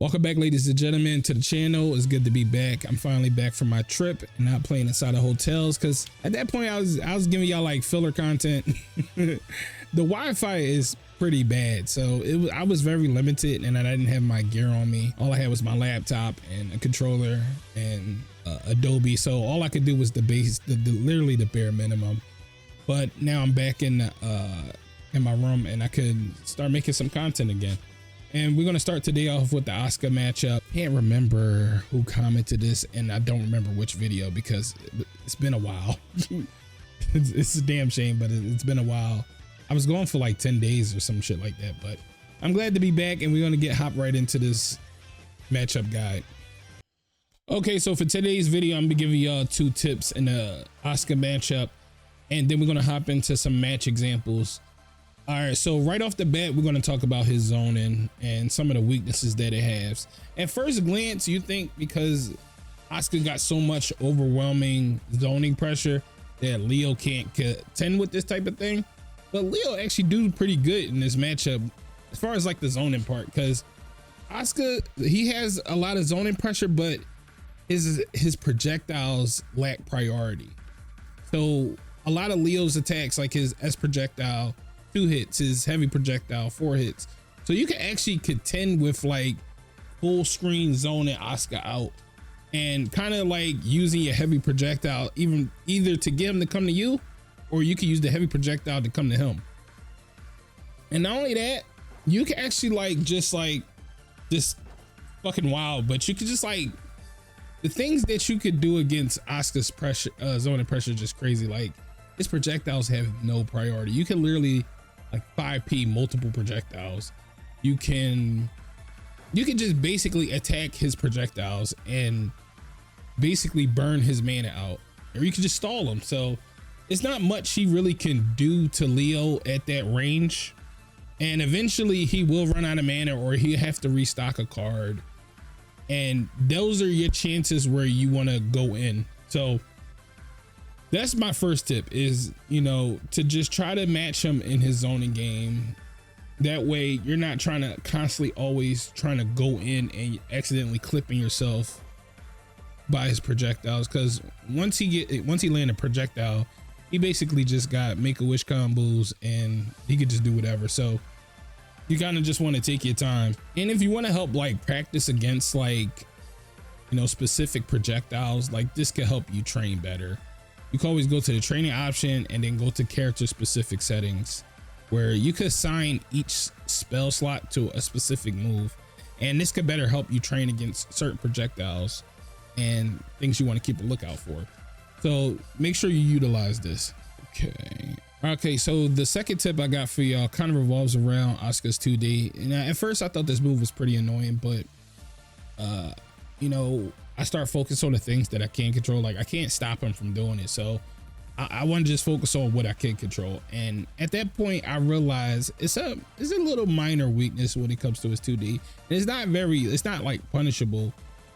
Welcome back, ladies and gentlemen, to the channel. It's good to be back. I'm finally back from my trip and not playing inside of hotels, because at that point I was giving y'all like filler content. The Wi-Fi is pretty bad, so I was very limited, and I didn't have my gear on me. All I had was my laptop and a controller and Adobe, so all I could do was literally the bare minimum. But now I'm back in my room and I could start making some content again. And we're going to start today off with the Asuke matchup. Can't remember who commented this, and I don't remember which video because it's been a while. It's a damn shame, but it's been a while. I was going for like 10 days or some shit like that, but I'm glad to be back, and we're going to hop right into this matchup guide. Okay, so for today's video, I'm going to be giving y'all 2 tips in the Asuke matchup, and then we're going to hop into some match examples. All right, so right off the bat, we're going to talk about his zoning and some of the weaknesses that it has. At first glance, you think because Asuke got so much overwhelming zoning pressure that Leo can't contend with this type of thing. But Leo actually do pretty good in this matchup as far as like the zoning part, because Asuke, he has a lot of zoning pressure, but his projectiles lack priority. So a lot of Leo's attacks, like his S projectile, 2 hits, his heavy projectile, 4 hits. So you can actually contend with like full screen zoning Asuke out and kind of like using your heavy projectile either to get him to come to you, or you can use the heavy projectile to come to him. And not only that, you can actually like just fucking wild, but you could just like the things that you could do against Asuke's pressure, zoning pressure, just crazy. Like his projectiles have no priority. You can literally like 5p multiple projectiles. You can just basically attack his projectiles and basically burn his mana out, or you can just stall him. So it's not much he really can do to Leo at that range, and eventually he will run out of mana or he'll have to restock a card, and those are your chances where you want to go in. So that's my first tip, is, you know, to just try to match him in his zoning game. That way you're not trying to constantly always trying to go in and accidentally clipping yourself by his projectiles, because once he land a projectile, he basically just got Make-A-Wish combos and he could just do whatever. So you kind of just want to take your time. And if you want to help like practice against like, you know, specific projectiles, like this can help you train better. You can always go to the training option and then go to character specific settings, where you could assign each spell slot to a specific move. And this could better help you train against certain projectiles and things you want to keep a lookout for. So make sure you utilize this. Okay, so the second tip I got for y'all kind of revolves around Asuke's 2D. And at first I thought this move was pretty annoying, but you know, I start focusing on the things that I can control. Like I can't stop him from doing it, so I want to just focus on what I can control. And at that point I realized it's a little minor weakness when it comes to his 2D, and it's not like punishable.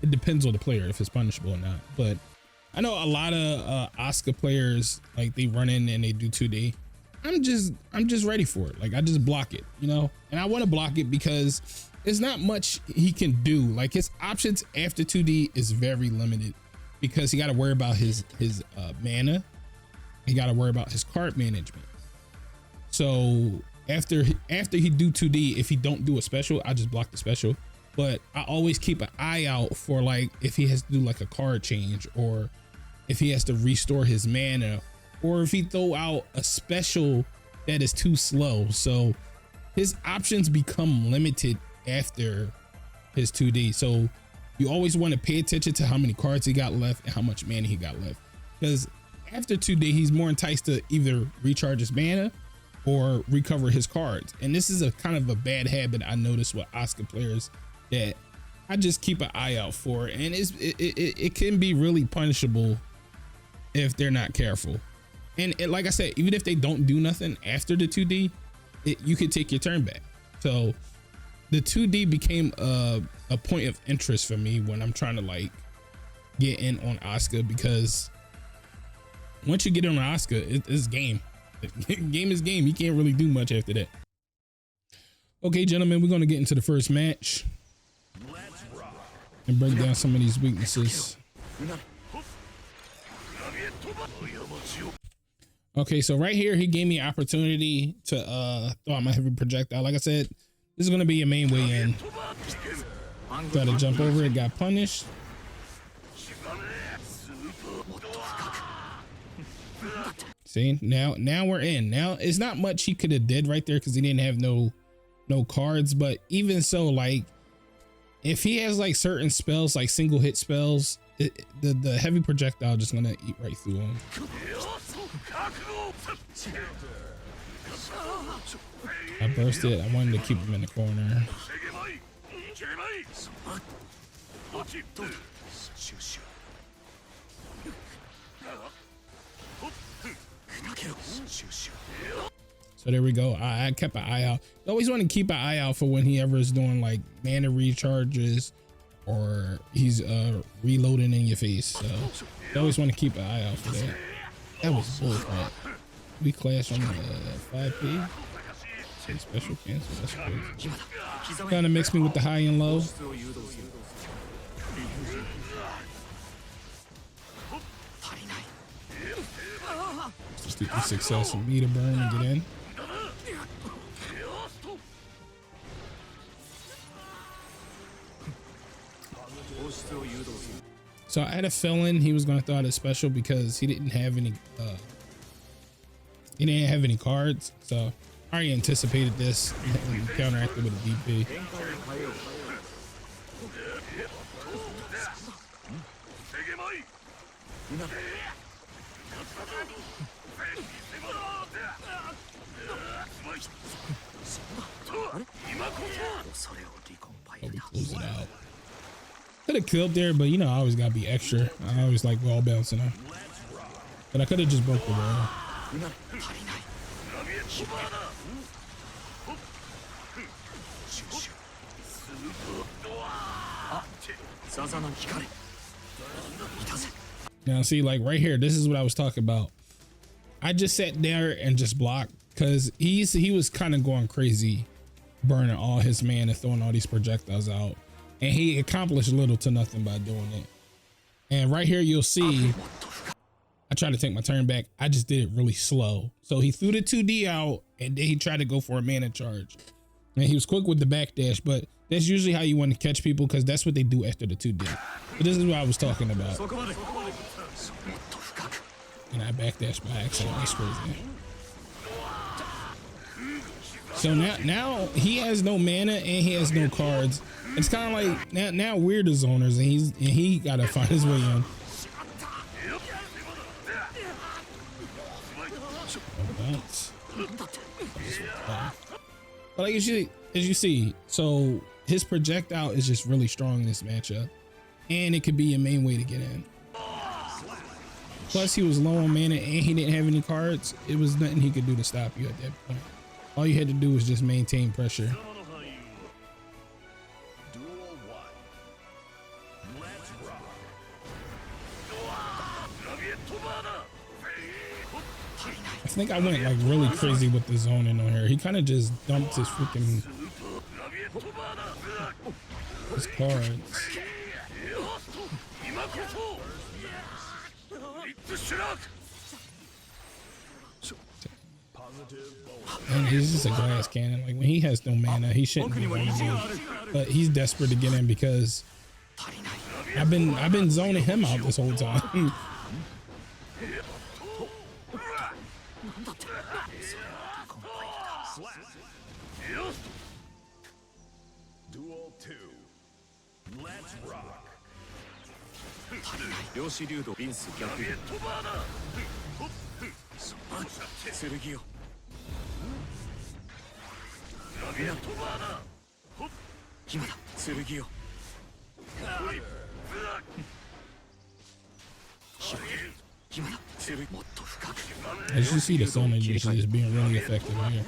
It depends on the player if it's punishable or not, but I know a lot of Asuke players, like they run in and they do 2D. I'm just ready for it. Like I just block it, you know, and I want to block it because there's not much he can do. Like his options after 2D is very limited, because he got to worry about his mana. He got to worry about his card management. So after he do 2D, if he don't do a special, I just block the special. But I always keep an eye out for like if he has to do like a card change, or if he has to restore his mana, or if he throw out a special that is too slow. So his options become limited after his 2D. So you always want to pay attention to how many cards he got left and how much mana he got left, because after 2D he's more enticed to either recharge his mana or recover his cards. And this is a kind of a bad habit I noticed with Asuke players that I just keep an eye out for, and it can be really punishable if they're not careful. And like I said, even if they don't do nothing after the 2D, you could take your turn back. So the 2D became a point of interest for me when I'm trying to like get in on Asuke, because once you get on Asuke, it's game. Game is game. You can't really do much after that. Okay, gentlemen, we're going to get into the first match. and break down some of these weaknesses. Okay, so right here, he gave me an opportunity to throw out my heavy projectile. Like I said, this is going to be your main way in. Tried to jump over it, got punished. See, now we're in. Now it's not much he could have did right there because he didn't have no cards. But even so, like if he has like certain spells, like single hit spells, the heavy projectile just gonna eat right through him. I burst it. I wanted to keep him in the corner. So there we go. I kept an eye out. I always want to keep an eye out for when he ever is doing like mana recharges or he's reloading in your face. So I always want to keep an eye out for that. That was bullcrap. We clashed on the 5P. Special cancel. That's crazy. Kind of mixed me with the high and low. Just the success for me to burn and get in. So I had a feeling he was going to throw out a special because he didn't have any cards. So I already anticipated this and counteracted with a DP. Close it out. Could have killed there, but you know I always gotta be extra. I always like wall bouncing them, but I could have just broke the wall. Now see, like right here, this is what I was talking about. I just sat there and just blocked because he was kind of going crazy, burning all his mana, throwing all these projectiles out, and he accomplished little to nothing by doing it. And right here you'll see I tried to take my turn back. I just did it really slow. So he threw the 2D out and then he tried to go for a mana charge, and he was quick with the backdash, but that's usually how you want to catch people because that's what they do after the 2D. But this is what I was talking about. And I backdashed by accident. That's crazy. So now he has no mana and he has no cards. It's kind of like now we're the zoners and he gotta find his way in. But like as you see, so his projectile is just really strong in this matchup, and it could be your main way to get in. Plus he was low on mana and he didn't have any cards. It was nothing he could do to stop you at that point. All you had to do was just maintain pressure. I think I went like really crazy with the zoning on here. He kind of just dumped his freaking his cards. And he's just a glass cannon. Like when he has no mana, he shouldn't be vulnerable. But he's desperate to get in because I've been zoning him out this whole time. Duel 2. Let's rock. As you see, the zoning usage is being really effective here.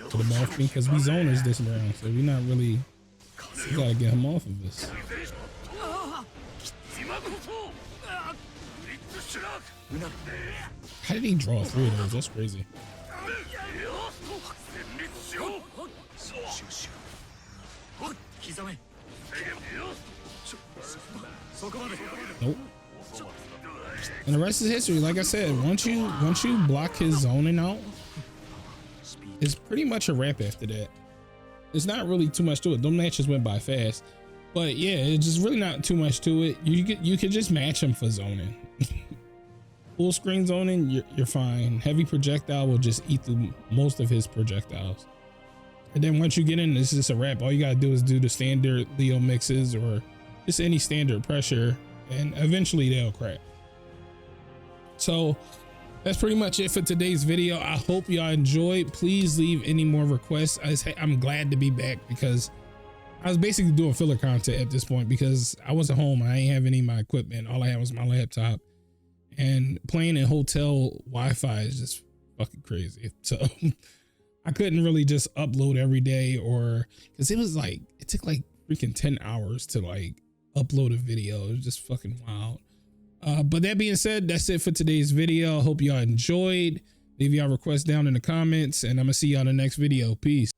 To the mouth because we zoners this round, so we're not really. We gotta get him off of us. How did he draw 3 of those? That's crazy. Nope. And the rest is history. Like I said, once you block his zoning out, it's pretty much a wrap after that. It's not really too much to it. Them matches went by fast, but yeah, it's just really not too much to it. You could just match him for zoning. Full screen zoning, you're fine. Heavy projectile will just eat through most of his projectiles. And then once you get in, it's just a wrap. All you gotta do is do the standard Leo mixes or just any standard pressure, and eventually they'll crack. So that's pretty much it for today's video. I hope y'all enjoyed. Please leave any more requests. I'm glad to be back because I was basically doing filler content at this point because I wasn't home. I ain't have any of my equipment. All I had was my laptop, and playing in hotel Wi-Fi is just fucking crazy. So I couldn't really just upload every day, or because it took like freaking 10 hours to like upload a video. It was just fucking wild. But that being said, that's it for today's video. I hope y'all enjoyed. Leave y'all requests down in the comments, and I'm gonna see y'all in the next video. Peace.